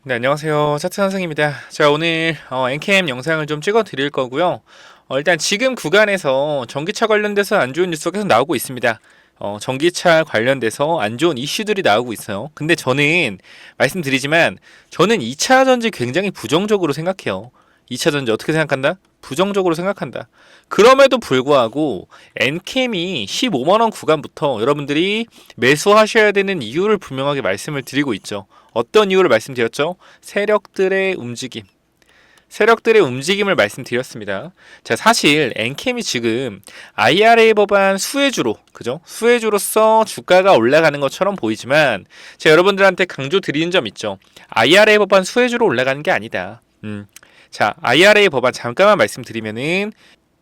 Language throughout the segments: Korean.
네, 안녕하세요. 차트 선생입니다. 자, 오늘 엔캠 영상을 좀 찍어 드릴 거고요. 일단 지금 구간에서 전기차 관련돼서 안 좋은 뉴스가 계속 나오고 있습니다. 전기차 관련돼서 안 좋은 이슈들이 나오고 있어요. 근데 저는 말씀드리지만 저는 2차 전지 굉장히 부정적으로 생각해요. 2차 전지 어떻게 생각한다? 부정적으로 생각한다. 그럼에도 불구하고 엔캠이 15만 원 구간부터 여러분들이 매수하셔야 되는 이유를 분명하게 말씀을 드리고 있죠. 어떤 이유를 말씀드렸죠? 세력들의 움직임. 세력들의 움직임을 말씀드렸습니다. 자, 사실 엔캠이 지금 IRA 법안 수혜주로, 그죠? 수혜주로서 주가가 올라가는 것처럼 보이지만 제가 여러분들한테 강조 드리는 점 있죠. IRA 법안 수혜주로 올라가는 게 아니다. 자, IRA 법안 잠깐만 말씀드리면은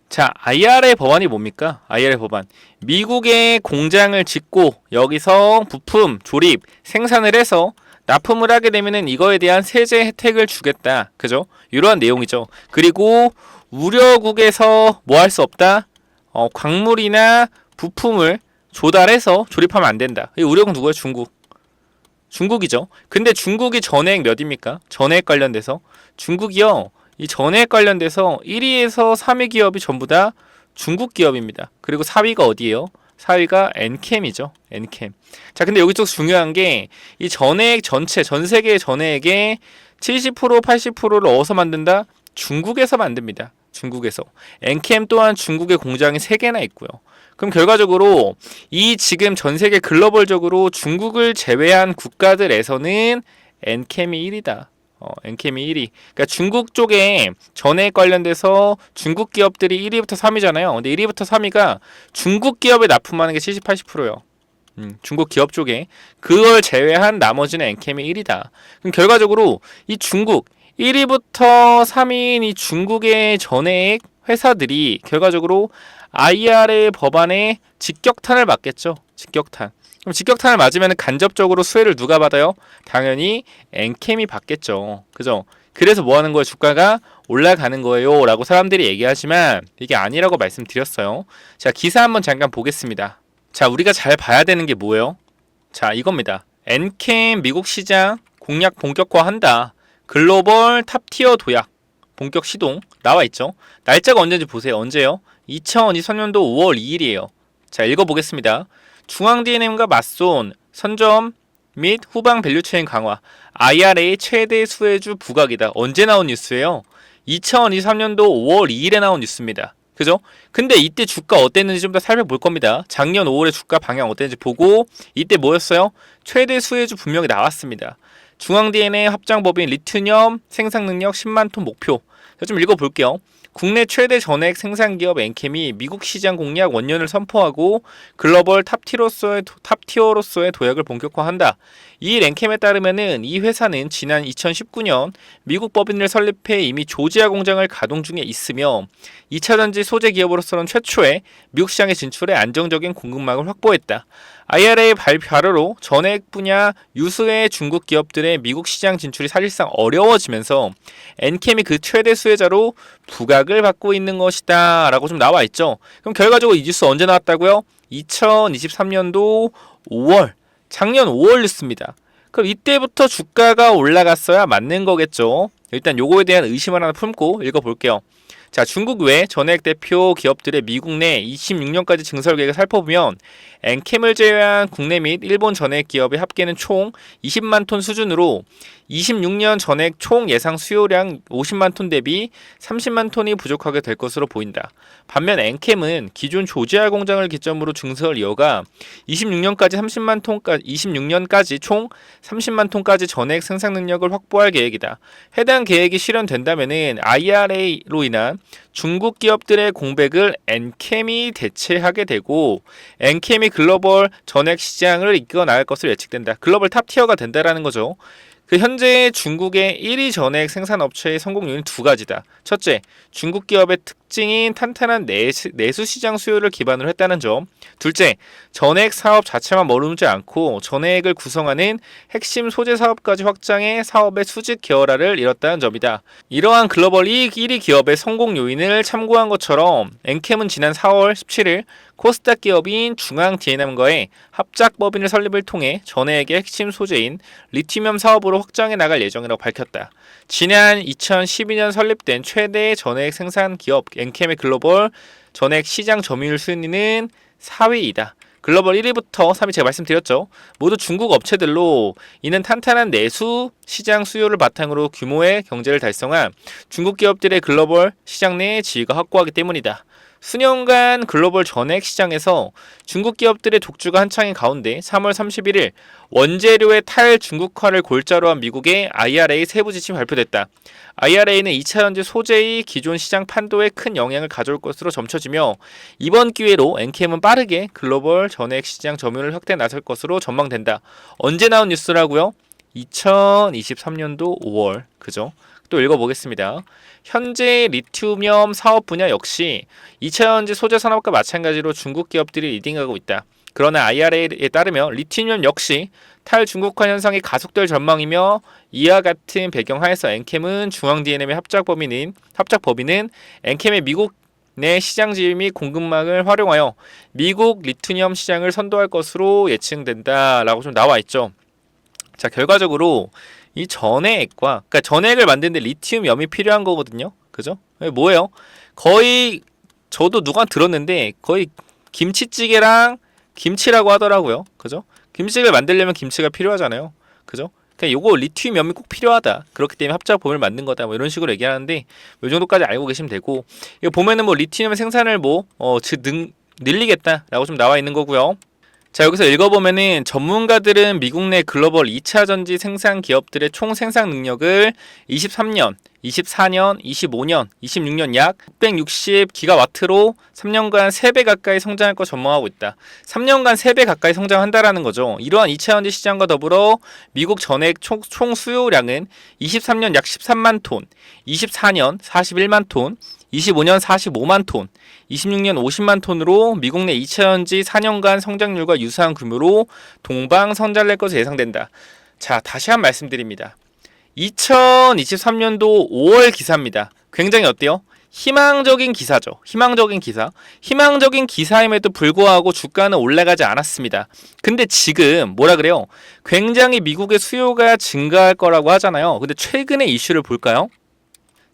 자, IRA 법안이 뭡니까? IRA 법안. 미국에 공장을 짓고 여기서 부품, 조립, 생산을 해서 납품을 하게 되면은 이거에 대한 세제 혜택을 주겠다. 그죠? 이러한 내용이죠. 그리고 우려국에서 뭐 할 수 없다? 광물이나 부품을 조달해서 조립하면 안 된다. 이 우려국 누구예요? 중국. 중국이죠. 근데 중국이 전해액 몇입니까? 전해액 관련돼서 중국이요. 이 전해액 관련돼서 1위에서 3위 기업이 전부 다 중국 기업입니다. 그리고 4위가 어디예요? 4위가 엔캠이죠. 엔캠. 자, 근데 여기 좀 중요한 게 이 전해액 전체 전 세계 전해액의 70% 80%를 어디서 만든다? 중국에서 만듭니다. 중국에서. 엔캠 또한 중국의 공장이 3개나 있고요. 그럼 결과적으로 이 지금 전 세계 글로벌적으로 중국을 제외한 국가들에서는 엔캠이 1위다. 엔캠이 1위. 그러니까 중국 쪽에 전해액 관련돼서 중국 기업들이 1위부터 3위잖아요. 근데 1위부터 3위가 중국 기업에 납품하는 게 70, 80%예요. 중국 기업 쪽에. 그걸 제외한 나머지는 엔캠이 1위다. 그럼 결과적으로 이 중국 1위부터 3위인 이 중국의 전해액 회사들이 결과적으로 IRA 법안에 직격탄을 맞겠죠. 직격탄. 그럼 직격탄을 맞으면 간접적으로 수혜를 누가 받아요? 당연히 엔캠이 받겠죠. 그죠? 그래서 뭐 하는 거예요? 주가가 올라가는 거예요. 라고 사람들이 얘기하지만 이게 아니라고 말씀드렸어요. 자, 기사 한번 잠깐 보겠습니다. 자, 우리가 잘 봐야 되는 게 뭐예요? 자, 이겁니다. 엔캠 미국 시장 공략 본격화한다. 글로벌 탑티어 도약 본격 시동 나와 있죠. 날짜가 언제인지 보세요. 언제요? 2023년도 5월 2일이에요. 자, 읽어보겠습니다. 중앙 D&M과 맞손, 선점 및 후방 밸류체인 강화, IRA 최대 수혜주 부각이다. 언제 나온 뉴스예요? 2023년도 5월 2일에 나온 뉴스입니다. 그죠? 근데 이때 주가 어땠는지 좀 더 살펴볼 겁니다. 작년 5월에 주가 방향 어땠는지 보고 이때 뭐였어요? 최대 수혜주 분명히 나왔습니다. 중앙 D&M 합장법인 리튬 생산 능력 10만 톤 목표. 좀 읽어볼게요. 국내 최대 전해액 생산기업 엔캠이 미국 시장 공략 원년을 선포하고 글로벌 탑티어로서의 도약을 본격화한다. 이 엔캠에 따르면은 이 회사는 지난 2019년 미국 법인을 설립해 이미 조지아 공장을 가동 중에 있으며 2차 전지 소재 기업으로서는 최초의 미국 시장에 진출해 안정적인 공급망을 확보했다. IRA 발표로 전해액 분야 유수의 중국 기업들의 미국 시장 진출이 사실상 어려워지면서 엔캠이 그 최대 수혜자로 부각을 받고 있는 것이다 라고 좀 나와 있죠. 그럼 결과적으로 이 뉴스 언제 나왔다고요? 2023년도 5월, 작년 5월 뉴스입니다. 그럼 이때부터 주가가 올라갔어야 맞는 거겠죠. 일단 요거에 대한 의심을 하나 품고 읽어볼게요. 자, 중국 외 전해액 대표 기업들의 미국 내 26년까지 증설 계획을 살펴보면 엔캠을 제외한 국내 및 일본 전해액 기업의 합계는 총 20만 톤 수준으로 26년 전액 총 예상 수요량 50만 톤 대비 30만 톤이 부족하게 될 것으로 보인다. 반면 엔캠은 기존 조지아 공장을 기점으로 증설을 이어가 26년까지 총 30만 톤까지 전액 생산 능력을 확보할 계획이다. 해당 계획이 실현된다면은 IRA로 인한 중국 기업들의 공백을 엔캠이 대체하게 되고 엔캠이 글로벌 전액 시장을 이끌어 나갈 것으로 예측된다. 글로벌 탑티어가 된다라는 거죠. 그 현재 중국의 1위 전액 생산업체의 성공 요인 두 가지다. 첫째, 중국 기업의 특징인 탄탄한 내수 시장 수요를 기반으로 했다는 점. 둘째, 전액 사업 자체만 머무르지 않고 전액을 구성하는 핵심 소재 사업까지 확장해 사업의 수직 계열화를 이뤘다는 점이다. 이러한 글로벌 1위 기업의 성공 요인을 참고한 것처럼 엔캠은 지난 4월 17일 코스닥 기업인 중앙 D&M과의 합작 법인을 설립을 통해 전액의 핵심 소재인 리튬이온 사업으로 확장해 나갈 예정이라고 밝혔다. 지난 2012년 설립된 최대 전액 생산 기업 엔캠의 글로벌 전액 시장 점유율 순위는 4위이다. 글로벌 1위부터 3위 제가 말씀드렸죠. 모두 중국 업체들로 이는 탄탄한 내수 시장 수요를 바탕으로 규모의 경제를 달성한 중국 기업들의 글로벌 시장 내 지위가 확고하기 때문이다. 수년간 글로벌 전액 시장에서 중국 기업들의 독주가 한창인 가운데 3월 31일 원재료의 탈중국화를 골자로 한 미국의 IRA 세부 지침이 발표됐다. IRA는 2차전지 소재의 기존 시장 판도에 큰 영향을 가져올 것으로 점쳐지며 이번 기회로 엔캠은 빠르게 글로벌 전액 시장 점유율을 확대해 나설 것으로 전망된다. 언제 나온 뉴스라고요? 2023년도 5월. 그죠? 또 읽어보겠습니다. 현재 리튬이온 사업 분야 역시 2차전지 소재 산업과 마찬가지로 중국 기업들이 리딩하고 있다. 그러나 IRA에 따르면 리튬이온 역시 탈중국화 현상이 가속될 전망이며 이와 같은 배경 하에서 엔캠은 중앙 D&M의 합작 법인은 엔캠의 미국 내 시장 지위 및 공급망을 활용하여 미국 리튬이온 시장을 선도할 것으로 예측된다라고 좀 나와 있죠. 자, 결과적으로 이 전액과, 그러니까 전액을 만드는데 리튬염이 필요한 거거든요. 그죠? 뭐예요? 거의 저도 누가 들었는데 거의 김치찌개랑 김치라고 하더라고요. 그죠? 김치찌개를 만들려면 김치가 필요하잖아요. 그죠? 그러니까 요거 리튬염이 꼭 필요하다. 그렇기 때문에 합작 법인을 만든 거다. 뭐 이런 식으로 얘기하는데 요 정도까지 알고 계시면 되고, 이거 보면은 뭐 리튬 생산을 늘리겠다라고 좀 나와 있는 거고요. 자, 여기서 읽어보면은 전문가들은 미국 내 글로벌 2차 전지 생산 기업들의 총 생산 능력을 23년, 24년, 25년, 26년 약 660기가와트로 3년간 3배 가까이 성장할 것 전망하고 있다. 3년간 3배 가까이 성장한다라는 거죠. 이러한 2차 전지 시장과 더불어 미국 전액 총 수요량은 23년 약 13만 톤, 24년 41만 톤, 25년 45만 톤, 26년 50만 톤으로 미국 내 2차전지 4년간 성장률과 유사한 규모로 동방성장할 것으로 예상된다. 자, 다시 한 말씀드립니다. 2023년도 5월 기사입니다. 굉장히 어때요? 희망적인 기사죠. 희망적인 기사임에도 불구하고 주가는 올라가지 않았습니다. 근데 지금 뭐라 그래요? 굉장히 미국의 수요가 증가할 거라고 하잖아요. 근데 최근의 이슈를 볼까요?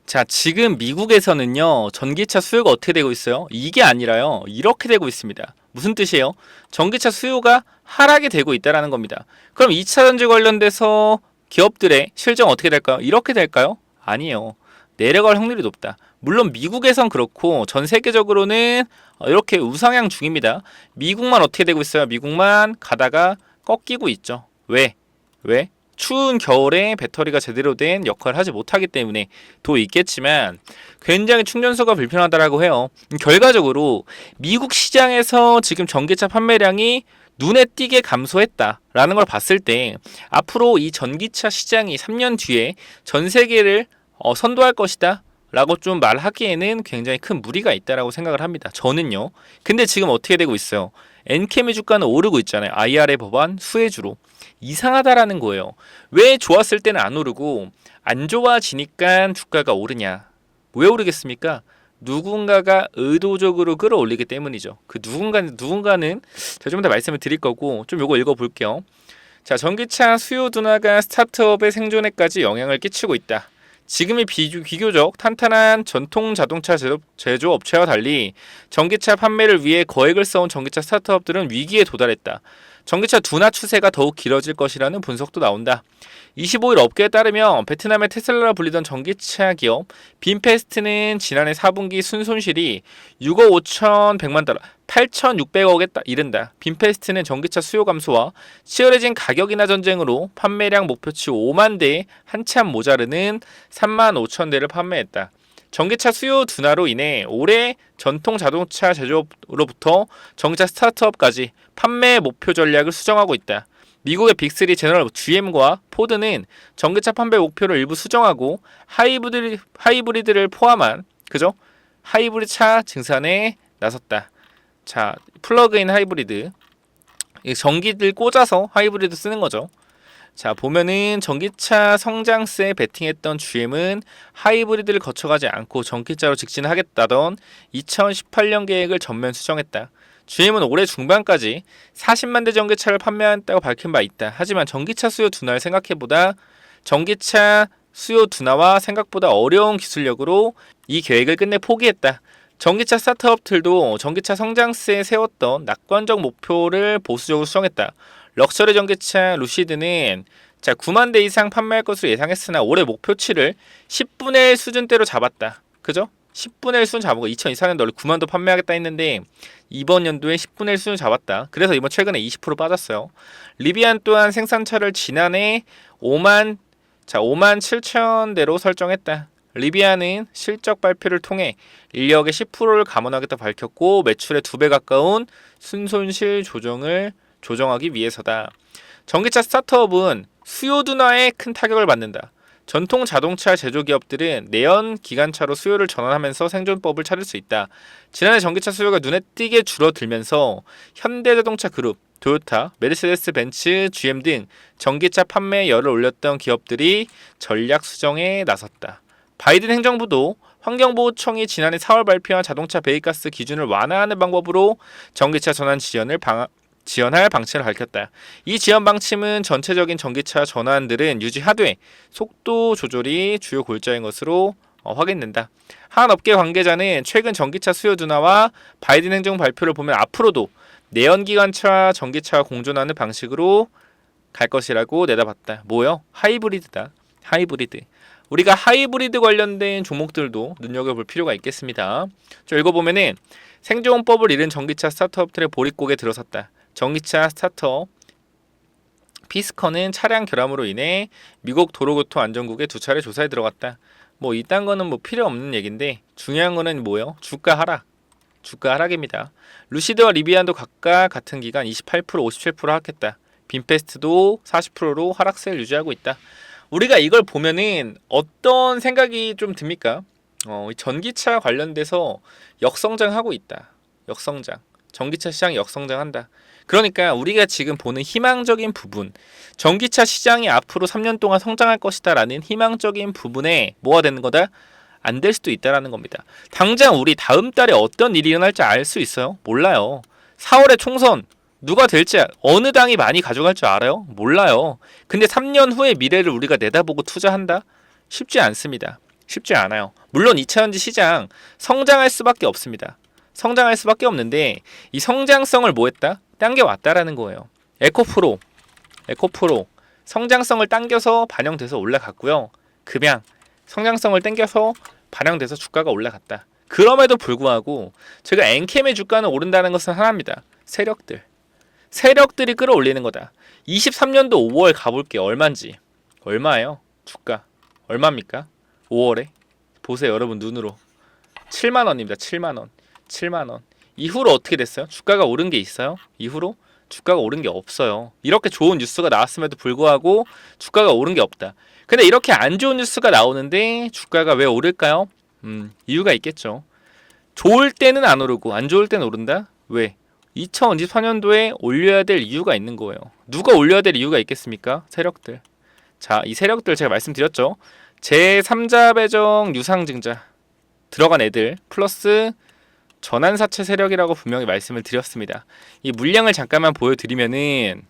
자, 지금 미국에서는요, 전기차 수요가 어떻게 되고 있어요? 이게 아니라요, 이렇게 되고 있습니다. 무슨 뜻이에요? 전기차 수요가 하락이 되고 있다는 겁니다. 그럼 2차전지 관련돼서 기업들의 실적 어떻게 될까요? 이렇게 될까요? 아니에요. 내려갈 확률이 높다. 물론 미국에선 그렇고 전 세계적으로는 이렇게 우상향 중입니다. 미국만 어떻게 되고 있어요? 미국만 가다가 꺾이고 있죠. 왜? 추운 겨울에 배터리가 제대로 된 역할을 하지 못하기 때문에도 있겠지만 굉장히 충전소가 불편하다라고 해요. 결과적으로 미국 시장에서 지금 전기차 판매량이 눈에 띄게 감소했다라는 걸 봤을 때 앞으로 이 전기차 시장이 3년 뒤에 전 세계를 선도할 것이다 라고 좀 말하기에는 굉장히 큰 무리가 있다라고 생각을 합니다. 저는요. 근데 지금 어떻게 되고 있어요? 엔캠의 주가는 오르고 있잖아요. IRA 법안 수혜주로. 이상하다라는 거예요. 왜 좋았을 때는 안 오르고 안 좋아지니까 주가가 오르냐? 왜 오르겠습니까? 누군가가 의도적으로 끌어올리기 때문이죠. 그 누군가는 제가 좀 더 말씀을 드릴 거고 좀 요거 읽어볼게요. 자, 전기차 수요 둔화가 스타트업의 생존에까지 영향을 끼치고 있다. 지금의 비교적 탄탄한 전통 자동차 제조업체와 달리 전기차 판매를 위해 거액을 써온 전기차 스타트업들은 위기에 도달했다. 전기차 둔화 추세가 더욱 길어질 것이라는 분석도 나온다. 25일 업계에 따르면 베트남의 테슬라라 불리던 전기차 기업 빈페스트는 지난해 4분기 순손실이 6억 5,100만 달러, 8,600억에 이른다. 빈페스트는 전기차 수요 감소와 치열해진 가격이나 전쟁으로 판매량 목표치 5만 대에 한참 모자르는 3만 5천 대를 판매했다. 전기차 수요 둔화로 인해 올해 전통 자동차 제조업으로부터 전기차 스타트업까지 판매 목표 전략을 수정하고 있다. 미국의 빅3 제너럴 GM과 포드는 전기차 판매 목표를 일부 수정하고 하이브리드를 포함한 하이브리드 차 증산에 나섰다. 자, 플러그인 하이브리드. 이 전기를 꽂아서 하이브리드 쓰는 거죠. 자, 보면은 전기차 성장세에 베팅했던 GM은 하이브리드를 거쳐가지 않고 전기차로 직진하겠다던 2018년 계획을 전면 수정했다. GM은 올해 중반까지 40만 대 전기차를 판매한다고 밝힌 바 있다. 하지만 전기차 수요 둔화를 생각해보다 전기차 수요 둔화와 생각보다 어려운 기술력으로 이 계획을 끝내 포기했다. 전기차 스타트업들도 전기차 성장세에 세웠던 낙관적 목표를 보수적으로 수정했다. 럭셔리 전기차 루시드는 9만 대 이상 판매할 것으로 예상했으나 올해 목표치를 10분의 1 수준대로 잡았다. 그죠? 10분의 1 수준 잡고 2024년도 원래 9만 도 판매하겠다 했는데 이번 연도에 10분의 1 수준 잡았다. 그래서 이번 최근에 20% 빠졌어요. 리비안 또한 생산차를 지난해 5만 7천 대로 설정했다. 리비안은 실적 발표를 통해 인력의 10%를 감원하겠다 밝혔고 매출의 2배 가까운 순손실 조정하기 위해서다. 전기차 스타트업은 수요 둔화에 큰 타격을 받는다. 전통 자동차 제조기업들은 내연 기관차로 수요를 전환하면서 생존법을 찾을 수 있다. 지난해 전기차 수요가 눈에 띄게 줄어들면서 현대자동차 그룹, 토요타, 메르세데스 벤츠, GM 등 전기차 판매에 열을 올렸던 기업들이 전략 수정에 나섰다. 바이든 행정부도 환경보호청이 지난해 4월 발표한 자동차 배기가스 기준을 완화하는 방법으로 전기차 전환 지원할 방침을 밝혔다. 이 지원 방침은 전체적인 전기차 전환들은 유지하되 속도 조절이 주요 골자인 것으로 확인된다. 한 업계 관계자는 최근 전기차 수요 둔화와 바이든 행정 발표를 보면 앞으로도 내연기관차와 전기차와 공존하는 방식으로 갈 것이라고 내다봤다. 뭐요? 하이브리드다. 하이브리드. 우리가 하이브리드 관련된 종목들도 눈여겨볼 필요가 있겠습니다. 저 읽어보면은 생존법을 잃은 전기차 스타트업들의 보릿고개 들어섰다. 전기차 스타트업 피스컨은 차량 결함으로 인해 미국 도로교통안전국에 2차례 조사에 들어갔다. 뭐 이딴 거는 뭐 필요 없는 얘기인데 중요한 거는 뭐예요? 주가 하락. 주가 하락입니다. 루시드와 리비안도 각각 같은 기간 28%, 57% 하락했다. 빈페스트도 40%로 하락세를 유지하고 있다. 우리가 이걸 보면은 어떤 생각이 좀 듭니까? 전기차 관련돼서 역성장하고 있다. 역성장. 전기차 시장이 역성장한다. 그러니까 우리가 지금 보는 희망적인 부분, 전기차 시장이 앞으로 3년 동안 성장할 것이다 라는 희망적인 부분에 뭐가 되는 거다? 안 될 수도 있다라는 겁니다. 당장 우리 다음 달에 어떤 일이 일어날지 알 수 있어요? 몰라요. 4월에 총선 누가 될지 어느 당이 많이 가져갈 줄 알아요? 몰라요. 근데 3년 후의 미래를 우리가 내다보고 투자한다? 쉽지 않습니다. 쉽지 않아요. 물론 2차전지 시장 성장할 수밖에 없습니다. 성장할 수밖에 없는데 이 성장성을 뭐 했다? 당겨왔다라는 거예요. 에코프로 성장성을 당겨서 반영돼서 올라갔고요. 금양 성장성을 당겨서 반영돼서 주가가 올라갔다. 그럼에도 불구하고 제가 엔캠의 주가는 오른다는 것은 하나입니다. 세력들이 끌어올리는 거다. 23년도 5월 가볼게요. 얼마인지. 얼마예요? 주가. 얼마입니까? 5월에. 보세요. 여러분 눈으로. 7만원입니다. 7만원. 이후로 어떻게 됐어요? 주가가 오른 게 있어요? 이후로? 주가가 오른 게 없어요. 이렇게 좋은 뉴스가 나왔음에도 불구하고 주가가 오른 게 없다. 근데 이렇게 안 좋은 뉴스가 나오는데 주가가 왜 오를까요? 이유가 있겠죠. 좋을 때는 안 오르고 안 좋을 때는 오른다? 왜? 2024년도에 올려야 될 이유가 있는 거예요. 누가 올려야 될 이유가 있겠습니까? 세력들. 자, 이 세력들 제가 말씀드렸죠. 제3자 배정 유상증자 들어간 애들 플러스 전환사채 세력이라고 분명히 말씀을 드렸습니다. 이 물량을 잠깐만 보여드리면은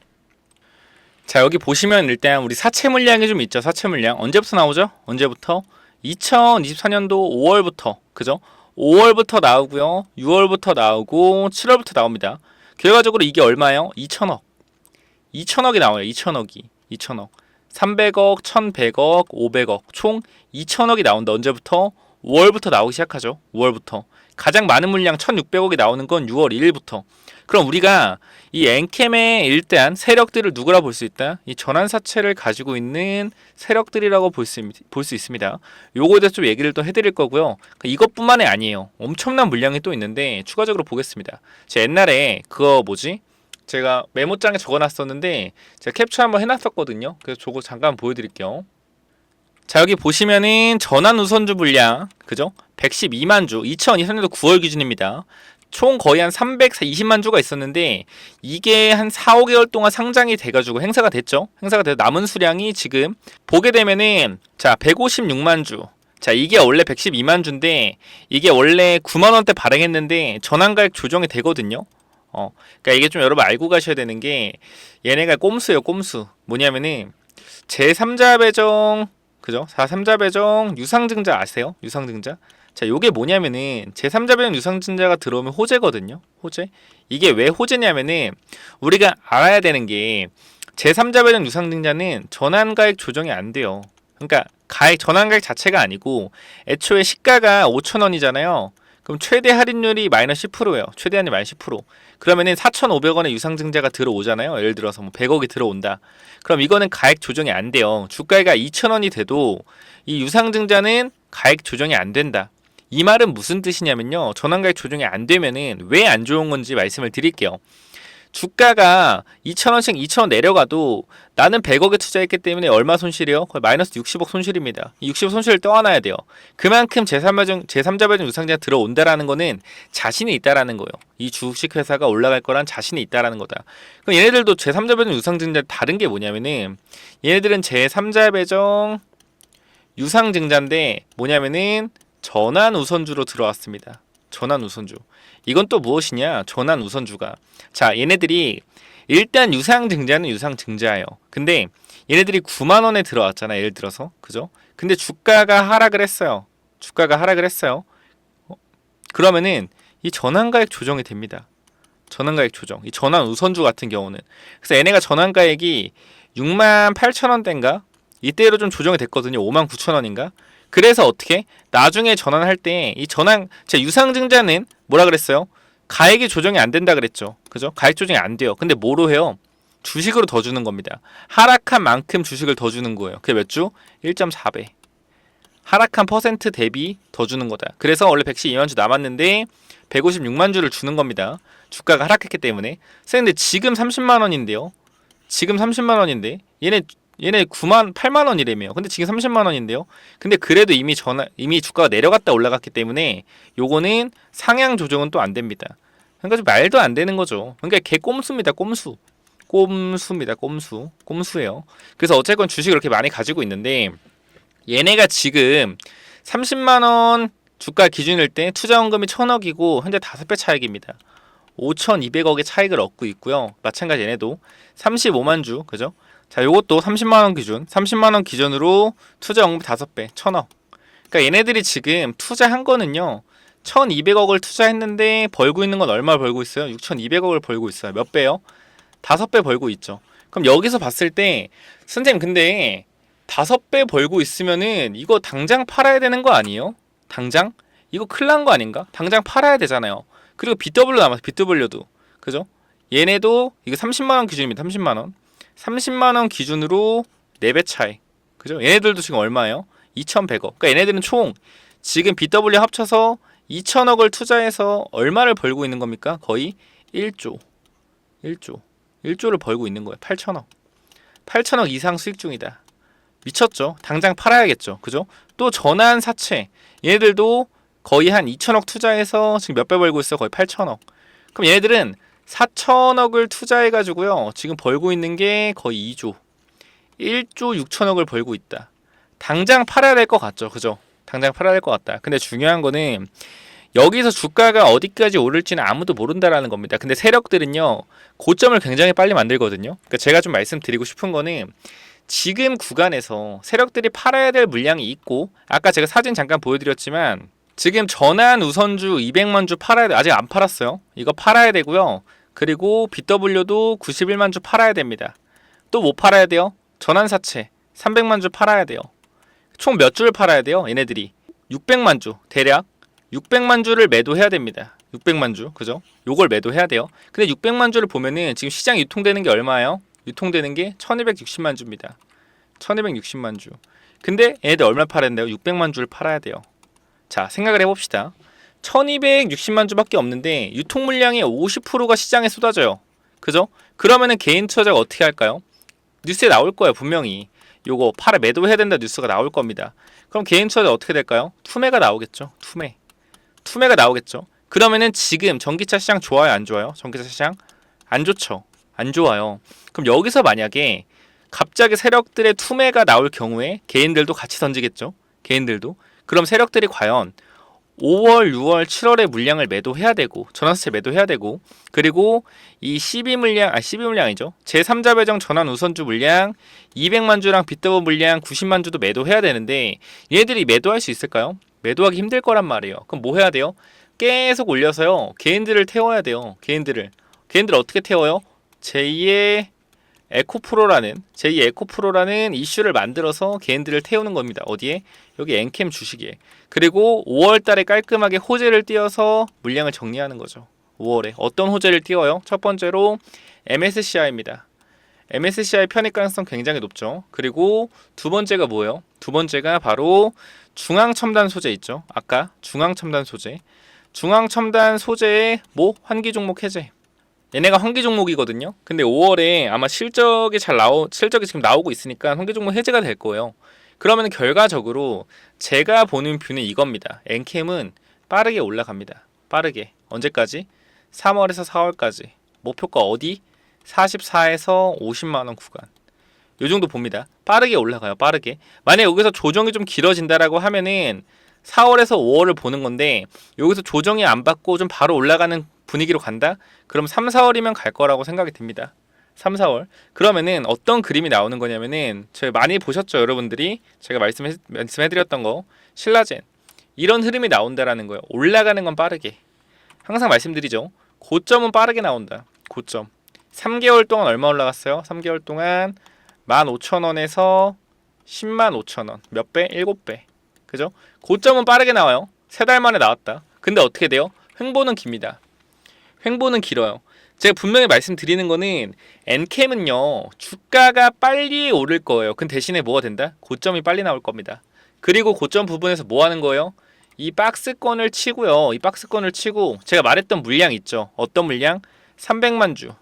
자, 여기 보시면 일단 우리 사채 물량이 좀 있죠. 사채 물량 언제부터 나오죠? 언제부터? 2024년도 5월부터 그죠? 5월부터 나오고요. 6월부터 나오고 7월부터 나옵니다. 결과적으로 이게 얼마예요? 2천억이 나와요. 2천억 300억, 1100억, 500억 총 2천억이 나온다. 언제부터? 5월부터 나오기 시작하죠. 5월부터 가장 많은 물량 1600억이 나오는 건 6월 1일부터. 그럼 우리가 이 엔캠의 일단 세력들을 누구라 볼 수 있다? 이 전환사채를 가지고 있는 세력들이라고 볼 수 있습니다. 요거에 대해서 좀 얘기를 또 해드릴 거고요. 이것뿐만이 아니에요. 엄청난 물량이 또 있는데 추가적으로 보겠습니다. 제가 옛날에 제가 메모장에 적어놨었는데 제가 캡처 한번 해놨었거든요. 그래서 저거 잠깐 보여드릴게요. 자, 여기 보시면은 전환 우선주 물량, 그죠? 112만 주, 2023년도 9월 기준입니다. 총 거의 한 320만 주가 있었는데 이게 한 4, 5개월 동안 상장이 돼가지고 행사가 됐죠. 행사가 돼서 남은 수량이 지금 보게 되면은 자 156만 주. 자 이게 원래 112만 주인데 이게 원래 9만 원대 발행했는데 전환가액 조정이 되거든요. 그러니까 이게 좀 여러분 알고 가셔야 되는 게 얘네가 꼼수예요, 꼼수. 뭐냐면은 제3자 배정, 그죠? 4.3자 배정 유상증자 아세요? 유상증자. 자, 요게 뭐냐면은 제3자 배정 유상증자가 들어오면 호재거든요. 호재. 이게 왜 호재냐면은 우리가 알아야 되는 게 제3자 배정 유상증자는 전환가액 조정이 안 돼요. 그러니까 전환가액 자체가 아니고 애초에 시가가 5,000원이잖아요. 그럼 최대 할인율이 마이너스 10%예요. 최대 할인율 마이너스 10%. 그러면은 4,500원의 유상증자가 들어오잖아요. 예를 들어서 뭐 100억이 들어온다. 그럼 이거는 가액 조정이 안 돼요. 주가가 2,000원이 돼도 이 유상증자는 가액 조정이 안 된다. 이 말은 무슨 뜻이냐면요. 전환가액 조정이 안 되면은 왜 안 좋은 건지 말씀을 드릴게요. 주가가 2,000원씩 2,000원 내려가도 나는 100억에 투자했기 때문에 얼마 손실이요? 거의 마이너스 60억 손실입니다. 이 60억 손실을 떠안아야 돼요. 그만큼 제3자 배정 유상증자 들어온다라는 거는 자신이 있다라는 거예요. 이 주식회사가 올라갈 거란 자신이 있다라는 거다. 그럼 얘네들도 제3자 배정 유상증자 다른 게 뭐냐면은 얘네들은 제3자 배정 유상증자인데 뭐냐면은 전환 우선주로 들어왔습니다. 전환 우선주. 이건 또 무엇이냐? 전환 우선주가. 자, 얘네들이 일단 유상증자는 유상증자예요. 근데 얘네들이 9만 원에 들어왔잖아. 예를 들어서. 그죠? 근데 주가가 하락을 했어요. 주가가 하락을 했어요. 그러면은 이 전환가액 조정이 됩니다. 전환가액 조정. 이 전환 우선주 같은 경우는. 그래서 얘네가 전환가액이 6만 8천 원대인가? 이때로 좀 조정이 됐거든요. 5만 9천 원인가? 그래서 어떻게? 나중에 전환할 때 이 제 유상증자는 뭐라 그랬어요? 가액이 조정이 안 된다 그랬죠. 그죠? 가액 조정이 안 돼요. 근데 뭐로 해요? 주식으로 더 주는 겁니다. 하락한 만큼 주식을 더 주는 거예요. 그게 몇 주? 1.4배. 하락한 퍼센트 대비 더 주는 거다. 그래서 원래 112만 주 남았는데 156만 주를 주는 겁니다. 주가가 하락했기 때문에. 근데 지금 30만 원인데요. 지금 30만 원인데 얘네 8만 원이래며. 근데 지금 30만 원인데요. 근데 그래도 이미 주가가 내려갔다 올라갔기 때문에 요거는 상향 조정은 또 안 됩니다. 그러니까 좀 말도 안 되는 거죠. 그러니까 개 꼼수입니다. 꼼수. 꼼수입니다. 꼼수예요. 그래서 어쨌건 주식을 이렇게 많이 가지고 있는데 얘네가 지금 30만 원 주가 기준일 때 투자원금이 1,000억이고 현재 5배 차익입니다. 5,200억의 차익을 얻고 있고요. 마찬가지 얘네도 35만 주, 그죠? 자, 요것도 30만원 기준, 30만원 기준으로 투자 원금 5배, 1,000억. 그러니까 얘네들이 지금 투자한 거는요, 1,200억을 투자했는데 벌고 있는 건 얼마 벌고 있어요? 6,200억을 벌고 있어요. 몇 배요? 5배 벌고 있죠. 그럼 여기서 봤을 때, 선생님, 근데 5배 벌고 있으면은 이거 당장 팔아야 되는 거 아니에요? 당장? 이거 큰일 난 거 아닌가? 당장 팔아야 되잖아요. 그리고 BW 남았어, BW도. 그죠? 얘네도 이거 30만원 기준입니다. 30만원. 30만원 기준으로 4배 차이. 그죠? 얘네들도 지금 얼마예요? 2,100억. 그러니까 얘네들은 총 지금 BW 합쳐서 2,000억을 투자해서 얼마를 벌고 있는 겁니까? 거의 1조. 1조를 벌고 있는 거예요. 8,000억. 8,000억 이상 수익 중이다. 미쳤죠? 당장 팔아야겠죠. 그죠? 또 전환 사채. 얘네들도 거의 한 2,000억 투자해서 지금 몇 배 벌고 있어? 거의 8,000억. 그럼 얘네들은 4,000억을 투자해가지고요. 지금 벌고 있는 게 거의 2조. 1조 6천억을 벌고 있다. 당장 팔아야 될 것 같죠. 그죠? 당장 팔아야 될 것 같다. 근데 중요한 거는 여기서 주가가 어디까지 오를지는 아무도 모른다라는 겁니다. 근데 세력들은요. 고점을 굉장히 빨리 만들거든요. 그러니까 제가 좀 말씀드리고 싶은 거는 지금 구간에서 세력들이 팔아야 될 물량이 있고 아까 제가 사진 잠깐 보여드렸지만 지금 전환 우선주 200만 주 팔아야 돼. 아직 안 팔았어요. 이거 팔아야 되고요. 그리고 BW도 91만 주 팔아야 됩니다. 또 뭐 팔아야 돼요? 전환사채 300만 주 팔아야 돼요. 총 몇 주를 팔아야 돼요? 얘네들이 600만 주 대략 600만 주를 매도해야 됩니다. 600만 주 그죠? 요걸 매도해야 돼요. 근데 600만 주를 보면은 지금 시장 유통되는 게 얼마예요? 유통되는 게 1260만 주입니다. 1260만 주. 근데 얘네들 얼마 팔아야 된다고? 600만 주를 팔아야 돼요. 자, 생각을 해봅시다. 1260만 주밖에 없는데 유통 물량의 50%가 시장에 쏟아져요. 그죠? 그러면은 개인 투자자가 어떻게 할까요? 뉴스에 나올 거예요, 분명히. 요거 팔아 매도해야 된다 뉴스가 나올 겁니다. 그럼 개인 투자자 어떻게 될까요? 투매가 나오겠죠. 투매가 나오겠죠. 그러면은 지금 전기차 시장 좋아요, 안 좋아요? 전기차 시장 안 좋죠. 안 좋아요. 그럼 여기서 만약에 갑자기 세력들의 투매가 나올 경우에 개인들도 같이 던지겠죠. 개인들도. 그럼 세력들이 과연 5월, 6월, 7월에 물량을 매도해야 되고 전환사채 매도해야 되고 그리고 이 12물량 아니죠. 제3자 배정 전환 우선주 물량 200만 주랑 빗더블 물량 90만 주도 매도해야 되는데 얘네들이 매도할 수 있을까요? 매도하기 힘들 거란 말이에요. 그럼 뭐 해야 돼요? 계속 올려서요. 개인들을 태워야 돼요. 개인들을 어떻게 태워요? 제2의 에코프로라는 이슈를 만들어서 개인들을 태우는 겁니다. 어디에? 여기 엔캠 주식에. 그리고 5월 달에 깔끔하게 호재를 띄워서 물량을 정리하는 거죠. 5월에. 어떤 호재를 띄워요? 첫 번째로 MSCI입니다. MSCI 편입 가능성 굉장히 높죠. 그리고 두 번째가 뭐예요? 두 번째가 바로 중앙첨단 소재 있죠. 아까 중앙첨단 소재의 뭐? 환기 종목 해제. 얘네가 환기 종목이거든요. 근데 5월에 아마 실적이 지금 나오고 있으니까 환기 종목 해제가 될 거예요. 그러면 결과적으로 제가 보는 뷰는 이겁니다. 엔캠은 빠르게 올라갑니다. 빠르게. 언제까지? 3월에서 4월까지. 목표가 어디? 44에서 50만 원 구간. 요 정도 봅니다. 빠르게 올라가요. 빠르게. 만약 여기서 조정이 좀 길어진다라고 하면은 4월에서 5월을 보는 건데 여기서 조정이 안 받고 좀 바로 올라가는 분위기로 간다? 그럼 3, 4월이면 갈 거라고 생각이 듭니다. 3, 4월. 그러면은 어떤 그림이 나오는 거냐면은 저희 많이 보셨죠, 여러분들이? 제가 말씀해드렸던 거. 신라젠. 이런 흐름이 나온다라는 거예요. 올라가는 건 빠르게. 항상 말씀드리죠. 고점은 빠르게 나온다. 고점. 3개월 동안 얼마 올라갔어요? 3개월 동안 15,000원에서 105,000원. 몇 배? 7배. 그죠? 고점은 빠르게 나와요. 3달 만에 나왔다. 근데 어떻게 돼요? 횡보는 깁니다. 횡보는 길어요. 제가 분명히 말씀드리는 거는 엔캠은요 주가가 빨리 오를 거예요. 그 대신에 뭐가 된다? 고점이 빨리 나올 겁니다. 그리고 고점 부분에서 뭐 하는 거예요? 이 박스권을 치고요. 이 박스권을 치고 제가 말했던 물량 있죠. 어떤 물량? 300만 주.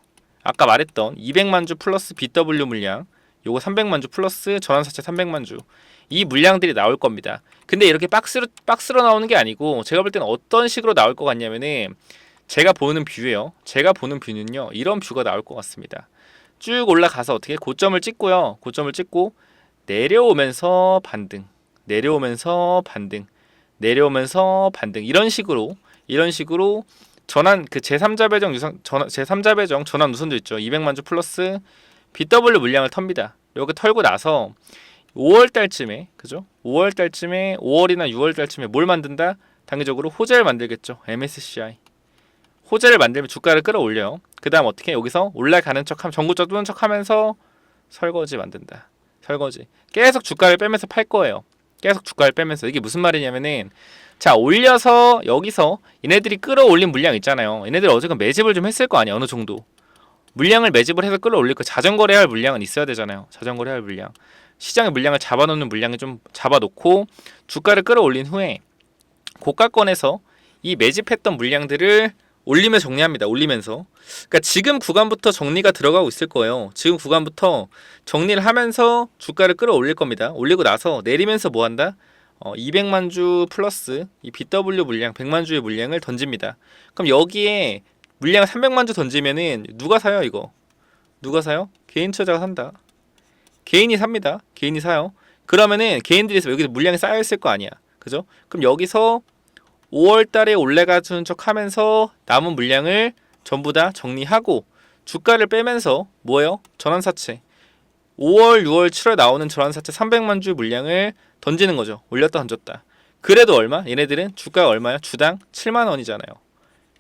아까 말했던 200만 주 플러스 BW 물량. 요거 300만 주 플러스 전환사채 300만 주. 이 물량들이 나올 겁니다. 근데 이렇게 박스로 나오는 게 아니고 제가 볼 때는 어떤 식으로 나올 것 같냐면은 제가 보는 뷰예요. 제가 보는 뷰는요. 이런 뷰가 나올 것 같습니다. 쭉 올라가서 어떻게 고점을 찍고요. 고점을 찍고 내려오면서 반등. 이런 식으로 전환 제3자 배정 전환 우선도 있죠. 200만 주 플러스 BW 물량을 텁니다. 이렇게 털고 나서 5월 달쯤에 그죠? 5월이나 6월 달쯤에 뭘 만든다? 단기적으로 호재를 만들겠죠. MSCI. 호재를 만들면 주가를 끌어올려요. 그 다음 어떻게 여기서 올라가는 척하면 전고점 뚫는 척하면서 설거지 만든다. 설거지. 계속 주가를 빼면서 팔 거예요. 계속 주가를 빼면서. 이게 무슨 말이냐면은 자 올려서 여기서 얘네들이 끌어올린 물량 있잖아요. 얘네들이 어쨌든 매집을 좀 했을 거 아니야. 어느 정도. 물량을 매집을 해서 끌어올릴 거. 자전거래할 물량은 있어야 되잖아요. 자전거래할 물량. 시장의 물량을 잡아놓는 물량을 좀 잡아놓고 주가를 끌어올린 후에 고가권에서 이 매집했던 물량들을 올리면서 정리합니다. 올리면서. 그러니까 지금 구간부터 정리가 들어가고 있을 거예요. 지금 구간부터 정리를 하면서 주가를 끌어올릴 겁니다. 올리고 나서 내리면서 뭐 한다? 200만 주 플러스 이 BW 물량 100만 주의 물량을 던집니다. 그럼 여기에 물량 300만 주 던지면은 누가 사요, 이거? 누가 사요? 개인 투자자가 산다. 개인이 삽니다. 개인이 사요. 그러면은 개인들이 여기서 물량이 쌓여 있을 거 아니야. 그죠? 그럼 여기서 5월 달에 올라가주는 척 하면서 남은 물량을 전부 다 정리하고 주가를 빼면서 뭐예요? 전환사채. 5월, 6월, 7월 나오는 전환사채 300만 주 물량을 던지는 거죠. 올렸다 던졌다. 그래도 얼마? 얘네들은 주가가 얼마야? 주당 7만 원이잖아요.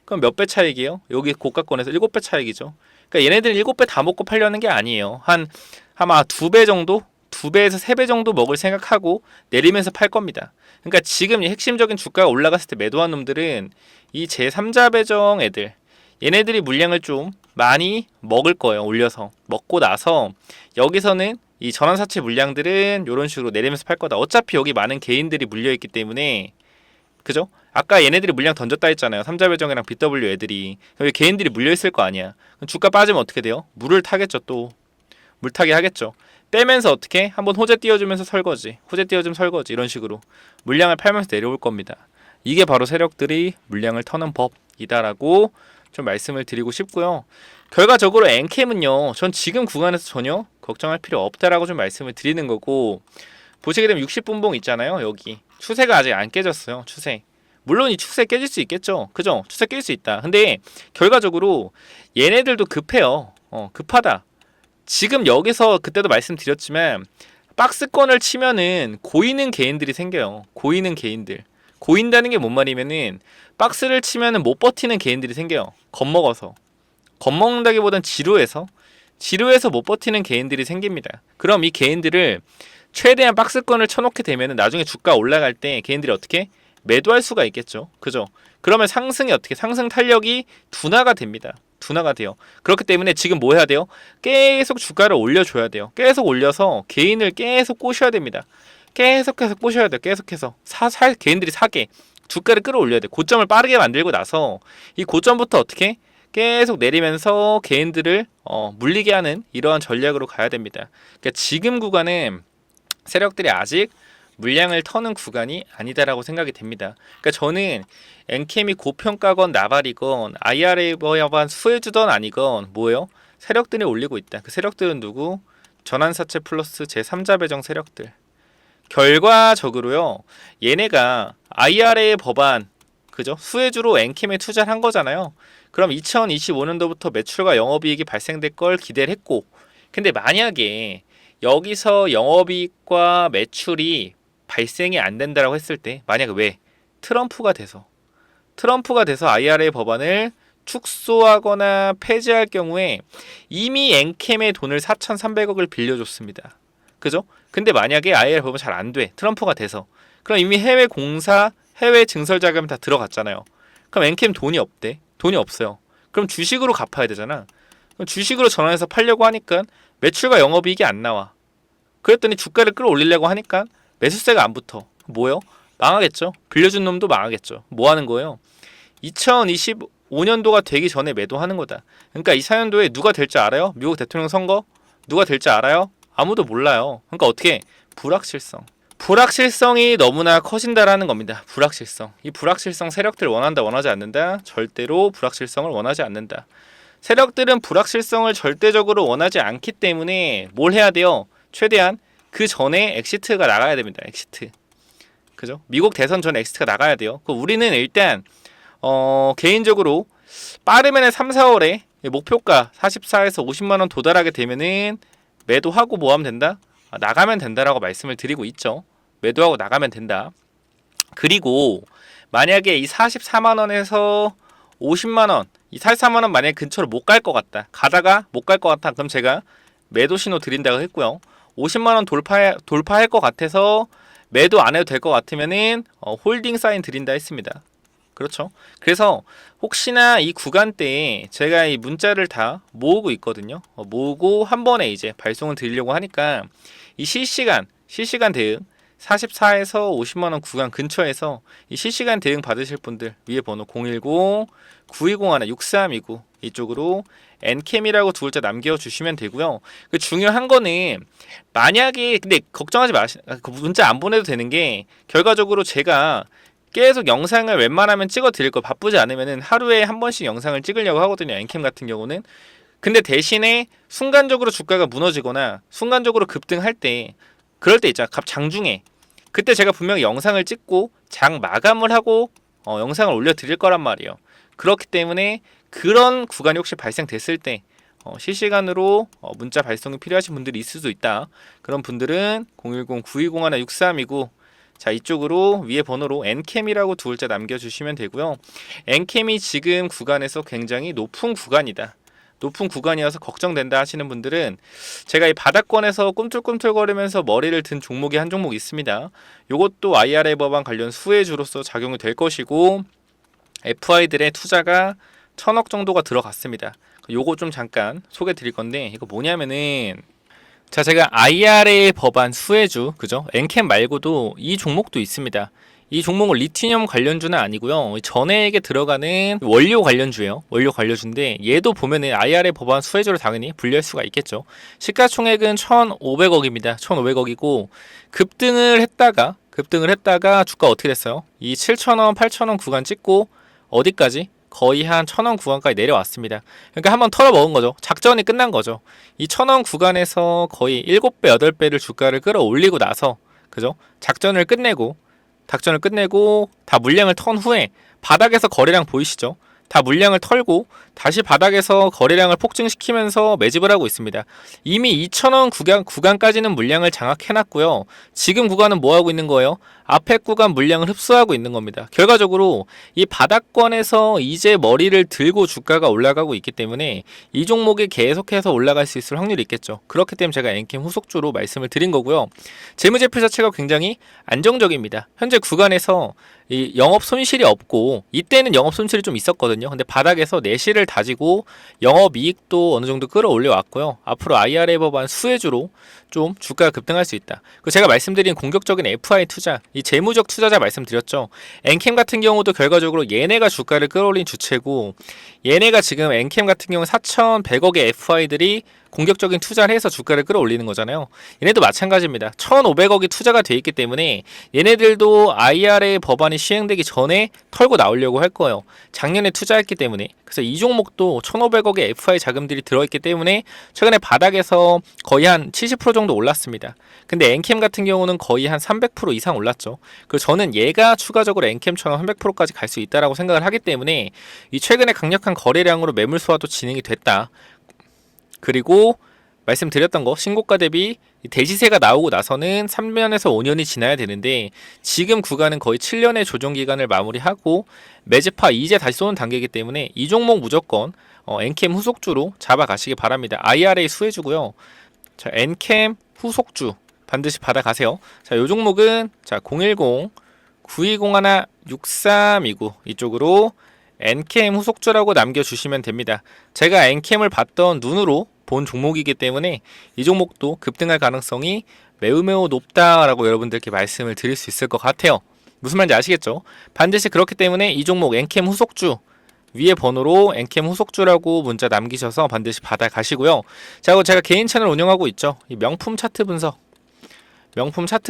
그럼 몇 배 차익이에요? 여기 고가권에서 7배 차익이죠. 그러니까 얘네들은 7배 다 먹고 팔려는 게 아니에요. 아마 2배 정도? 2배에서 3배 정도 먹을 생각하고 내리면서 팔 겁니다. 그러니까 지금 이 핵심적인 주가가 올라갔을 때 매도한 놈들은 이 제3자 배정 애들 얘네들이 물량을 좀 많이 먹을 거예요. 올려서 먹고 나서 여기서는 이 전환사채 물량들은 이런 식으로 내리면서 팔 거다. 어차피 여기 많은 개인들이 물려있기 때문에 그죠? 아까 얘네들이 물량 던졌다 했잖아요. 3자 배정이랑 BW 애들이. 그럼 개인들이 물려있을 거 아니야. 그럼 주가 빠지면 어떻게 돼요? 물을 타겠죠. 또 물타기 하겠죠. 떼면서 어떻게 한번 호재 띄워주면서 설거지, 호재 띄워주면 설거지, 이런 식으로 물량을 팔면서 내려올 겁니다. 이게 바로 세력들이 물량을 터는 법이다라고 좀 말씀을 드리고 싶고요. 결과적으로 엔캠은요, 전 지금 구간에서 전혀 걱정할 필요 없다라고 좀 말씀을 드리는 거고, 보시게 되면 60분봉 있잖아요. 여기 추세가 아직 안 깨졌어요. 추세. 물론 이 추세 깨질 수 있겠죠. 그죠? 추세 깰 수 있다. 근데 결과적으로 얘네들도 급해요. 급하다. 지금 여기서 그때도 말씀드렸지만 박스권을 치면은 고이는 개인들이 생겨요. 고이는 개인들. 고인다는 게 뭔 말이면은 박스를 치면은 못 버티는 개인들이 생겨요. 겁먹어서. 겁먹는다기보단 지루해서 못 버티는 개인들이 생깁니다. 그럼 이 개인들을 최대한 박스권을 쳐놓게 되면은 나중에 주가 올라갈 때 개인들이 어떻게 매도할 수가 있겠죠. 그죠? 그러면 상승이 어떻게 상승 탄력이 둔화가 됩니다. 둔화가 돼요. 그렇기 때문에 지금 뭐 해야 돼요? 계속 주가를 올려줘야 돼요. 계속 올려서 개인을 계속 꼬셔야 됩니다. 계속해서 꼬셔야 돼요. 계속해서 개인들이 사게 주가를 끌어올려야 돼요. 고점을 빠르게 만들고 나서 이 고점부터 어떻게 계속 내리면서 개인들을 물리게 하는 이러한 전략으로 가야 됩니다. 그러니까 지금 구간은 세력들이 아직 물량을 터는 구간이 아니다라고 생각이 됩니다. 그러니까 저는 엔캠이 고평가건 나발이건 IRA 버반 수혜주던 아니건 뭐예요? 세력들이 올리고 있다. 그 세력들은 누구? 전환사채 플러스 제3자 배정 세력들. 결과적으로요, 얘네가 IRA 법안 그죠? 수혜주로 엔캠에 투자를 한 거잖아요. 그럼 2025년도부터 매출과 영업이익이 발생될 걸 기대를 했고, 근데 만약에 여기서 영업이익과 매출이 발생이 안 된다라고 했을 때, 만약에 왜? 트럼프가 돼서 IRA 법안을 축소하거나 폐지할 경우에 이미 엔캠의 돈을 4,300억을 빌려줬습니다. 그죠? 근데 만약에 IRA 법안 잘 안 돼. 트럼프가 돼서. 그럼 이미 해외 공사, 해외 증설 자금 다 들어갔잖아요. 그럼 엔캠 돈이 없대. 돈이 없어요. 그럼 주식으로 갚아야 되잖아. 그럼 주식으로 전환해서 팔려고 하니까 매출과 영업이익이 안 나와. 그랬더니 주가를 끌어올리려고 하니까 매수세가 안 붙어. 뭐요? 망하겠죠. 빌려준 놈도 망하겠죠. 뭐 하는 거예요? 2025년도가 되기 전에 매도하는 거다. 그러니까 24년도에 누가 될지 알아요? 미국 대통령 선거? 누가 될지 알아요? 아무도 몰라요. 그러니까 어떻게? 불확실성이 너무나 커진다라는 겁니다. 불확실성. 이 불확실성 세력들 원한다 원하지 않는다? 절대로 불확실성을 원하지 않는다. 세력들은 불확실성을 절대적으로 원하지 않기 때문에 뭘 해야 돼요? 최대한 그 전에 엑시트가 나가야 됩니다. 엑시트. 그죠? 미국 대선 전에 엑시트가 나가야 돼요. 우리는 일단 개인적으로 빠르면 3, 4월에 목표가 44에서 50만 원 도달하게 되면은 매도하고 뭐 하면 된다? 나가면 된다라고 말씀을 드리고 있죠. 매도하고 나가면 된다. 그리고 만약에 이 44만 원에서 50만 원, 이 44만 원 만약에 근처로 못 갈 것 같다. 가다가 못 갈 것 같다. 그럼 제가 매도 신호 드린다고 했고요. 50만 원 돌파할 것 같아서 매도 안 해도 될 것 같으면은 홀딩 사인 드린다 했습니다. 그렇죠. 그래서 혹시나 이 구간대에 제가 이 문자를 다 모으고 있거든요. 모으고 한 번에 이제 발송을 드리려고 하니까 이 실시간 대응 44에서 50만원 구간 근처에서 이 실시간 대응 받으실 분들 위에 번호 010-9201-6329 이쪽으로 엔캠이라고 두 글자 남겨주시면 되고요. 그 중요한 거는 만약에 근데 걱정하지 마시 그 문자 안 보내도 되는 게 결과적으로 제가 계속 영상을 웬만하면 찍어 드릴 거 바쁘지 않으면은 하루에 한 번씩 영상을 찍으려고 하거든요. 엔캠 같은 경우는. 근데 대신에 순간적으로 주가가 무너지거나 순간적으로 급등할 때 그럴 때 있잖아. 장중에 그때 제가 분명히 영상을 찍고 장 마감을 하고 영상을 올려 드릴 거란 말이에요. 그렇기 때문에 그런 구간이 혹시 발생됐을 때 실시간으로 문자 발송이 필요하신 분들이 있을 수도 있다. 그런 분들은 010-9201-6329 자 이쪽으로 위에 번호로 엔캠이라고 두 글자 남겨주시면 되고요. 엔캠이 지금 구간에서 굉장히 높은 구간이다. 높은 구간이어서 걱정된다 하시는 분들은 제가 이 바닥권에서 꿈틀꿈틀거리면서 머리를 든 종목이 한 종목 있습니다. 이것도 IRA 법안 관련 수혜주로서 작용이 될 것이고 FI들의 투자가 1,000억 정도가 들어갔습니다. 요거 좀 잠깐 소개 드릴 건데 이거 뭐냐면은 자 제가 IRA 법안 수혜주 그죠? 엔캠 말고도 이 종목도 있습니다. 이 종목은 리티늄 관련주는 아니고요. 전해액에 들어가는 원료 관련주예요. 원료 관련주인데 얘도 보면은 IRA 법안 수혜주로 당연히 분류할 수가 있겠죠. 시가총액은 1,500억입니다. 1,500억이고 급등을 했다가 주가 어떻게 됐어요? 이 7,000원, 8,000원 구간 찍고 어디까지? 거의 한 1,000원 구간까지 내려왔습니다. 그러니까 한번 털어먹은 거죠. 작전이 끝난 거죠. 이 1,000원 구간에서 거의 7배, 8배를 주가를 끌어올리고 나서 그죠? 작전을 끝내고 다 물량을 턴 후에 바닥에서 거래량 보이시죠? 다 물량을 털고 다시 바닥에서 거래량을 폭증시키면서 매집을 하고 있습니다. 이미 2,000원 구간까지는 물량을 장악해놨고요. 지금 구간은 뭐 하고 있는 거예요? 앞에 구간 물량을 흡수하고 있는 겁니다. 결과적으로 이 바닥권에서 이제 머리를 들고 주가가 올라가고 있기 때문에 이 종목이 계속해서 올라갈 수 있을 확률이 있겠죠. 그렇기 때문에 제가 엔캠 후속주로 말씀을 드린 거고요. 재무제표 자체가 굉장히 안정적입니다. 현재 구간에서 이 영업 손실이 없고 이때는 영업 손실이 좀 있었거든요. 근데 바닥에서 내실을 다지고 영업 이익도 어느 정도 끌어올려 왔고요. 앞으로 IRA 법안 수혜주로 좀 주가가 급등할 수 있다. 그리고 제가 말씀드린 공격적인 FI 투자, 이 재무적 투자자 말씀드렸죠. 엔캠 같은 경우도 결과적으로 얘네가 주가를 끌어올린 주체고 얘네가 지금 엔캠 같은 경우 4,100억의 FI들이 공격적인 투자를 해서 주가를 끌어올리는 거잖아요. 얘네도 마찬가지입니다. 1,500억이 투자가 돼 있기 때문에 얘네들도 IRA 법안이 시행되기 전에 털고 나오려고 할 거예요. 작년에 투자했기 때문에. 그래서 이 종목도 1,500억의 FI 자금들이 들어있기 때문에 최근에 바닥에서 거의 한 70% 정도 올랐습니다. 근데 엔캠 같은 경우는 거의 한 300% 이상 올랐죠. 그래서 저는 얘가 추가적으로 엔캠처럼 300%까지 갈 수 있다라고 생각을 하기 때문에 이 최근에 강력한 거래량으로 매물 소화도 진행이 됐다. 그리고 말씀드렸던 거 신고가 대비 대시세가 나오고 나서는 3년에서 5년이 지나야 되는데 지금 구간은 거의 7년의 조정 기간을 마무리하고 매집하 이제 다시 쏘는 단계이기 때문에 이 종목 무조건 엔캠 후속주로 잡아가시기 바랍니다. IRA 수혜주고요. 자, 엔캠 후속주 반드시 받아가세요. 자, 요 종목은 자 010-9201-6329 이쪽으로 엔캠 후속주라고 남겨주시면 됩니다. 제가 엔캠을 봤던 눈으로 본 종목이기 때문에 이 종목도 급등할 가능성이 매우 높다라고 여러분들께 말씀을 드릴 수 있을 것 같아요. 무슨 말인지 아시겠죠? 반드시 그렇기 때문에 이 종목 엔캠 후속주 위에 번호로 엔캠 후속주라고 문자 남기셔서 반드시 받아가시고요. 자, 그리고 제가 개인 채널 운영하고 있죠. 이 명품 차트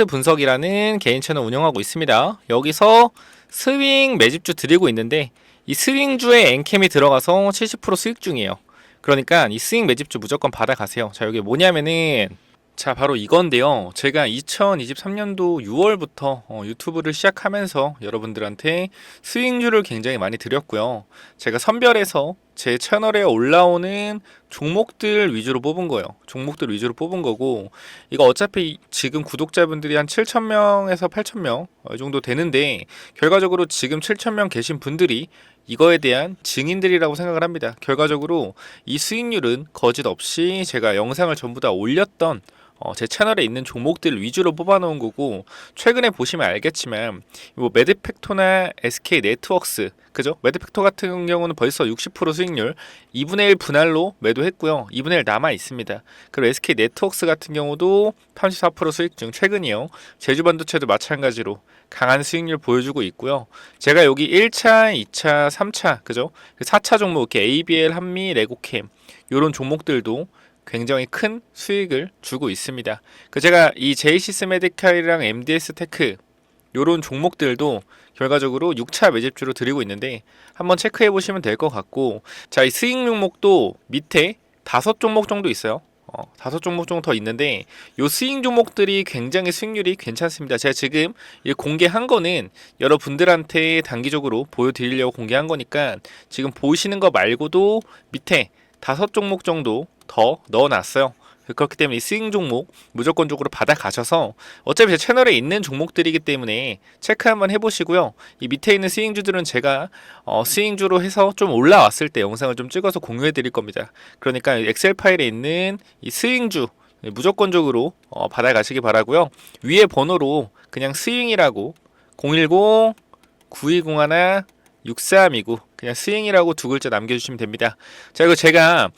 분석이라는 개인 채널 운영하고 있습니다. 여기서 스윙 매집주 드리고 있는데 이 스윙주에 엔캠이 들어가서 70% 수익 중이에요. 그러니까 이 스윙 매집주 무조건 받아가세요. 자, 여기 뭐냐면은 자 바로 이건데요. 제가 2023년도 6월부터 유튜브를 시작하면서 여러분들한테 스윙주를 굉장히 많이 드렸고요. 제가 선별해서 제 채널에 올라오는 종목들 위주로 뽑은 거예요. 종목들 위주로 뽑은 거고 이거 어차피 지금 구독자분들이 한 7,000명에서 8,000명 이 정도 되는데 결과적으로 지금 7,000명 계신 분들이 이거에 대한 증인들이라고 생각을 합니다. 결과적으로 이 수익률은 거짓 없이 제가 영상을 전부 다 올렸던 제 채널에 있는 종목들 위주로 뽑아놓은 거고 최근에 보시면 알겠지만 뭐 매드팩토나 SK 네트워크스 그죠? 매드팩토 같은 경우는 벌써 60% 수익률 2분의 1 분할로 매도했고요. 2분의 1 남아 있습니다. 그리고 SK 네트워크스 같은 경우도 34% 수익 중 최근이요. 제주반도체도 마찬가지로 강한 수익률 보여주고 있고요. 제가 여기 1차, 2차, 3차 그죠? 4차 종목 이렇게 ABL, 한미, 레고캠 이런 종목들도 굉장히 큰 수익을 주고 있습니다. 제가 이 제이시스 메디칼이랑 MDS 테크 요런 종목들도 결과적으로 6차 매집주로 드리고 있는데 한번 체크해 보시면 될 것 같고 자, 이 수익 종목도 밑에 5종목 정도 있어요. 5종목 정도 더 있는데 요 수익 종목들이 굉장히 수익률이 괜찮습니다. 제가 지금 공개한 거는 여러분들한테 단기적으로 보여드리려고 공개한 거니까 지금 보시는 거 말고도 밑에 5종목 정도 더 넣어놨어요. 그렇기 때문에 이 스윙 종목 무조건적으로 받아가셔서 어차피 제 채널에 있는 종목들이기 때문에 체크 한번 해보시고요. 이 밑에 있는 스윙주들은 제가 스윙주로 해서 좀 올라왔을 때 영상을 좀 찍어서 공유해 드릴 겁니다. 그러니까 엑셀 파일에 있는 이 스윙주 무조건적으로 받아가시기 바라고요. 위에 번호로 그냥 스윙이라고 010-9201 6329 그냥 스윙이라고 두 글자 남겨주시면 됩니다. 자, 이거 제가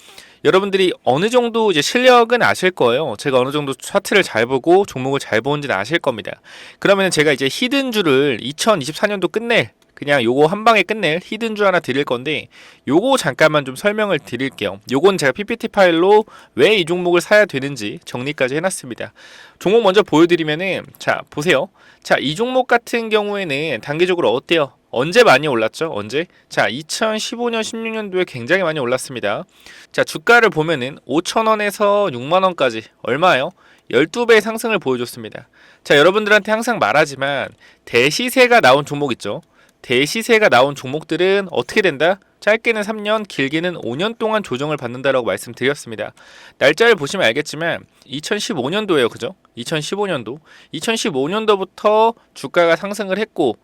여러분들이 어느 정도 이제 실력은 아실 거예요. 제가 어느 정도 차트를 잘 보고 종목을 잘 보는지는 아실 겁니다. 그러면 제가 이제 히든주를 2024년도 끝낼 그냥 요거 한 방에 끝낼 히든주 하나 드릴 건데 요거 잠깐만 좀 설명을 드릴게요. 요건 제가 PPT 파일로 왜 이 종목을 사야 되는지 정리까지 해놨습니다. 종목 먼저 보여드리면은 자 보세요. 자, 이 종목 같은 경우에는 단기적으로 어때요? 언제 많이 올랐죠? 언제? 자, 2015년, 16년도에 굉장히 많이 올랐습니다. 자, 주가를 보면은 5,000원에서 6만원까지 얼마예요? 12배의 상승을 보여줬습니다. 자, 여러분들한테 항상 말하지만 대시세가 나온 종목 있죠? 대시세가 나온 종목들은 어떻게 된다? 짧게는 3년, 길게는 5년 동안 조정을 받는다라고 말씀드렸습니다. 날짜를 보시면 알겠지만 2015년도예요. 그죠? 2015년도. 2015년도부터 주가가 상승을 했고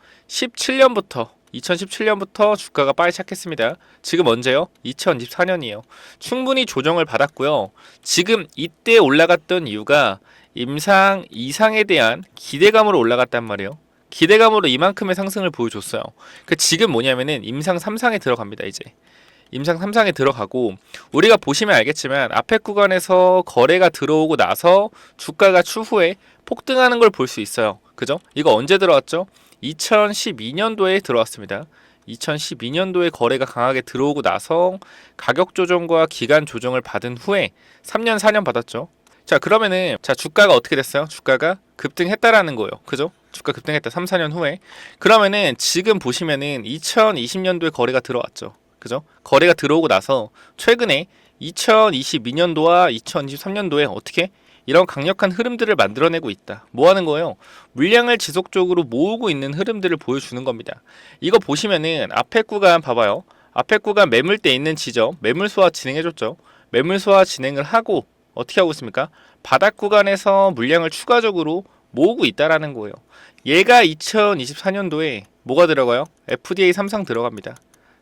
2017년부터 주가가 빠르게 시작했습니다. 지금 언제요? 2024년이에요. 충분히 조정을 받았고요. 지금 이때 올라갔던 이유가 임상 이상에 대한 기대감으로 올라갔단 말이에요. 기대감으로 이만큼의 상승을 보여줬어요. 그 지금 뭐냐면은 임상 3상에 들어갑니다. 이제 임상 3상에 들어가고 우리가 보시면 알겠지만 앞에 구간에서 거래가 들어오고 나서 주가가 추후에 폭등하는 걸 볼 수 있어요. 그죠? 이거 언제 들어왔죠? 2012년도에 들어왔습니다. 2012년도에 거래가 강하게 들어오고 나서 가격 조정과 기간 조정을 받은 후에 3년, 4년 받았죠. 자, 그러면은 자, 주가가 어떻게 됐어요? 주가가 급등했다라는 거예요. 그죠? 주가 급등했다. 3, 4년 후에. 그러면은 지금 보시면은 2020년도에 거래가 들어왔죠. 그죠? 거래가 들어오고 나서 최근에 2022년도와 2023년도에 어떻게 이런 강력한 흐름들을 만들어내고 있다. 뭐 하는 거예요? 물량을 지속적으로 모으고 있는 흐름들을 보여주는 겁니다. 이거 보시면은 앞에 구간 봐봐요. 앞에 구간 매물대 있는 지점, 매물 소화 진행해줬죠. 매물 소화 진행을 하고 어떻게 하고 있습니까? 바닥 구간에서 물량을 추가적으로 모으고 있다라는 거예요. 얘가 2024년도에 뭐가 들어가요? FDA 3상 들어갑니다.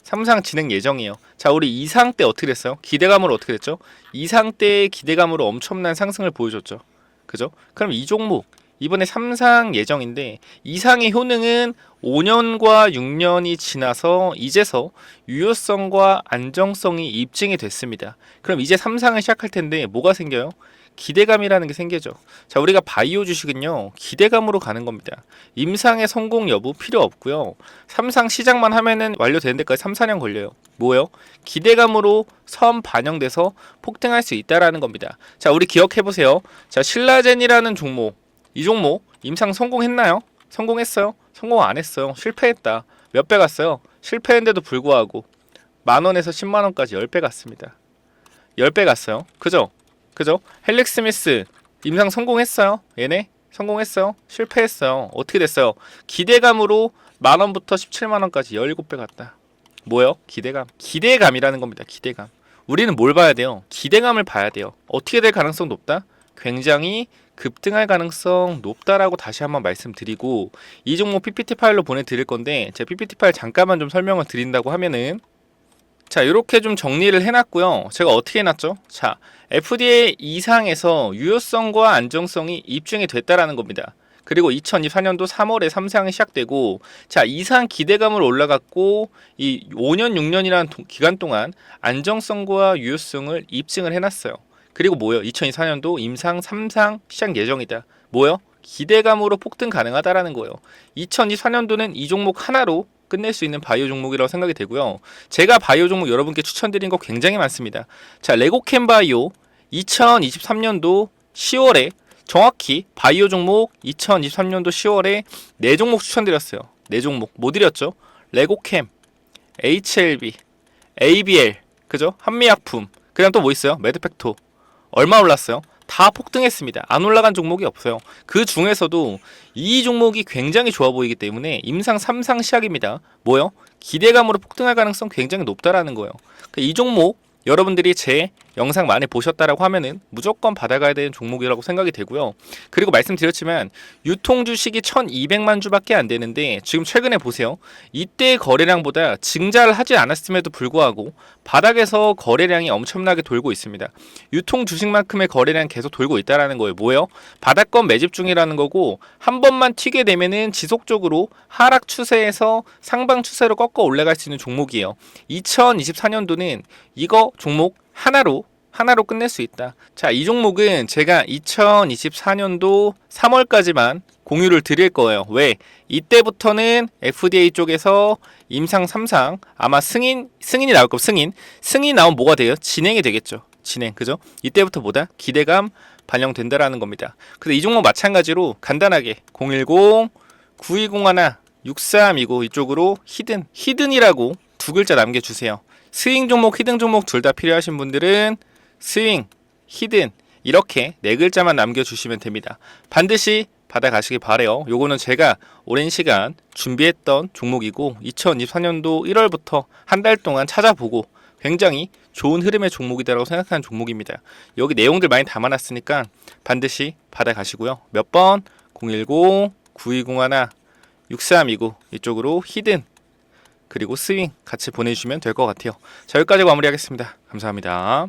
3상 진행 예정이에요. 자, 우리 2상 때 어떻게 됐어요? 기대감으로 어떻게 됐죠? 2상 때의 기대감으로 엄청난 상승을 보여줬죠. 그죠? 그럼 이 종목 이번에 3상 예정인데 2상의 효능은 5년과 6년이 지나서 이제서 유효성과 안정성이 입증이 됐습니다. 그럼 이제 3상을 시작할 텐데 뭐가 생겨요? 기대감이라는 게 생기죠. 자, 우리가 바이오 주식은요 기대감으로 가는 겁니다. 임상의 성공 여부 필요 없고요. 3상 시작만 하면은 완료되는 데까지 3, 4년 걸려요. 뭐예요? 기대감으로 선 반영돼서 폭등할 수 있다라는 겁니다. 자, 우리 기억해 보세요. 자, 신라젠이라는 종목, 이 종목 임상 성공했나요? 성공했어요? 성공 안 했어요. 실패했다. 몇 배 갔어요? 실패했는데도 불구하고 10,000원에서 100,000원까지 10배 갔습니다. 10배 갔어요. 그죠? 그죠? 헬릭 스미스 임상 성공했어요? 얘네 성공했어요? 실패했어요. 어떻게 됐어요? 기대감으로 10,000원부터 170,000원까지 17배 갔다. 뭐요? 기대감. 기대감이라는 겁니다. 기대감. 우리는 뭘 봐야 돼요? 기대감을 봐야 돼요. 어떻게 될 가능성 높다? 굉장히 급등할 가능성 높다라고 다시 한번 말씀드리고 이 종목 PPT 파일로 보내드릴 건데 제 PPT 파일 잠깐만 좀 설명을 드린다고 하면은 자, 이렇게 좀 정리를 해놨고요. 제가 어떻게 해놨죠? 자, FDA 이상에서 유효성과 안정성이 입증이 됐다라는 겁니다. 그리고 2024년도 3월에 3상이 시작되고 자, 이상 기대감으로 올라갔고 이 5년, 6년이라는 기간 동안 안정성과 유효성을 입증을 해놨어요. 그리고 뭐요? 2024년도 임상 3상 시작 예정이다. 뭐요? 기대감으로 폭등 가능하다라는 거예요. 2024년도는 이 종목 하나로 끝낼 수 있는 바이오 종목이라고 생각이 되고요. 제가 바이오 종목 여러분께 추천드린 거 굉장히 많습니다. 자, 레고캠 바이오 2023년도 10월에 정확히 바이오 종목 2023년도 10월에 4종목 추천드렸어요. 4종목 뭐 드렸죠? 레고캠, HLB, ABL, 그죠? 한미약품, 그다음 또 뭐 있어요? 매드팩토. 얼마 올랐어요? 다 폭등했습니다. 안 올라간 종목이 없어요. 그 중에서도 이 종목이 굉장히 좋아 보이기 때문에 임상 3상 시작입니다. 뭐요? 기대감으로 폭등할 가능성 굉장히 높다라는 거예요. 이 종목 여러분들이 제 영상 많이 보셨다라고 하면은 무조건 받아가야 되는 종목이라고 생각이 되고요. 그리고 말씀드렸지만 유통 주식이 1200만 주밖에 안 되는데 지금 최근에 보세요. 이때 거래량보다 증자를 하지 않았음에도 불구하고 바닥에서 거래량이 엄청나게 돌고 있습니다. 유통 주식만큼의 거래량 계속 돌고 있다라는 거예요. 뭐예요? 바닥권 매집 중이라는 거고 한 번만 튀게 되면은 지속적으로 하락 추세에서 상방 추세로 꺾어 올라갈 수 있는 종목이에요. 2024년도는 이거 종목 하나로 끝낼 수 있다. 자, 이 종목은 제가 2024년도 3월까지만 공유를 드릴 거예요. 왜? 이때부터는 FDA 쪽에서 임상 3상 아마 승인이 나올 거고 승인이 나오면 뭐가 돼요? 진행이 되겠죠. 진행, 그죠? 이때부터 뭐다? 기대감 반영된다라는 겁니다. 근데 이 종목 마찬가지로 간단하게 010-9201-6329 이쪽으로 히든이라고 두 글자 남겨주세요. 스윙 종목, 히든 종목 둘 다 필요하신 분들은 스윙, 히든 이렇게 네 글자만 남겨주시면 됩니다. 반드시 받아가시기 바래요. 요거는 제가 오랜 시간 준비했던 종목이고 2024년도 1월부터 한 달 동안 찾아보고 굉장히 좋은 흐름의 종목이다라고 생각하는 종목입니다. 여기 내용들 많이 담아놨으니까 반드시 받아가시고요. 몇 번? 010-9201-6329 이쪽으로 히든 그리고 스윙 같이 보내주시면 될 것 같아요. 자, 여기까지 마무리하겠습니다. 감사합니다.